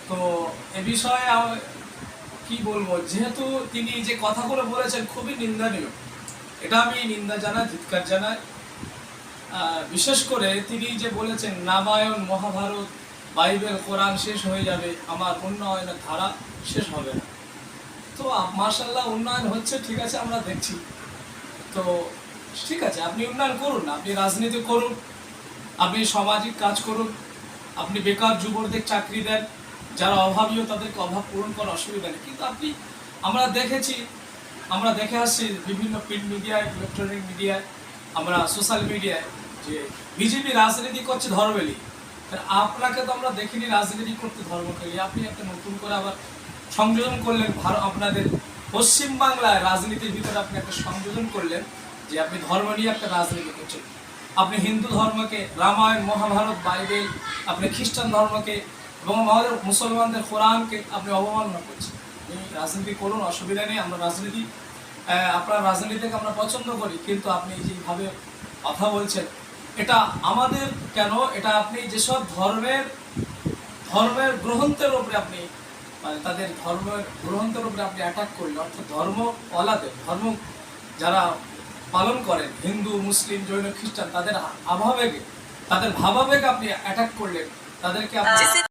তো এ বিষয়ে কি বলবো, যেহেতু তিনি যে কথাগুলো বলেছেন খুবই নিন্দনীয়, এটা আমি নিন্দা জানাই, ধিক্কার জানাই। বিশেষ করে তিনি যে বলেছেন রামায়ণ, মহাভারত, বাইবেল, কোরআন শেষ হয়ে যাবে, আমার উন্নয়নের ধারা শেষ হবে না। তো মাশাআল্লাহ উন্নয়ন হচ্ছে, ঠিক আছে, আমরা দেখছি। তো ঠিক আছে, আপনি উন্নয়ন করুন, আপনি রাজনীতি করুন, আপনি সামাজিক কাজ করুন, আপনি বেকার যুবকদের চাকরি দেন, যারা অভাবীও তাদেরকে অভাব পূরণ করার অসুবিধা নেই। কিন্তু আপনি, আমরা দেখে আসছি বিভিন্ন প্রিন্ট মিডিয়ায়, ইলেকট্রনিক মিডিয়ায়, আমরা সোশ্যাল মিডিয়ায়, যে বিজেপি রাজনীতি করছে ধর্মে নিয়ে। আপনাকে তো আমরা দেখিনি রাজনীতি করতে ধর্মকে নিয়ে। আপনি একটা নতুন করে আবার সংযোজন করলেন, আপনাদের পশ্চিমবাংলায় রাজনীতির ভিতরে আপনি একটা সংযোজন করলেন যে আপনি ধর্ম নিয়ে একটা রাজনীতি করছেন। আপনি হিন্দু ধর্মকে, রামায়ণ, মহাভারত, বাইবেল, আপনি খ্রিস্টান ধর্মকে এবং আমাদের মুসলমানদের কোরআনকে আপনি অবমাননা করছেন। আপনি রাজনীতি করুন, অসুবিধা নেই। আমরা রাজনীতি, আপনার রাজনীতিকে আমরা পছন্দ করি, কিন্তু আপনি যেভাবে কথা বলছেন এটা আমাদের কেন, এটা আপনি যেসব ধর্মের গ্রন্থের উপরে আপনি, মানে তাদের ধর্মের গ্রন্থের উপরে আপনি অ্যাটাক করলেন, অর্থাৎ ধর্মওয়ালাদের, ধর্ম যারা পালন করেন, হিন্দু, মুসলিম, জৈন, খ্রিস্টান, তাদের ভাবাবেগে আপনি অ্যাটাক করলেন, তাদেরকে আপনি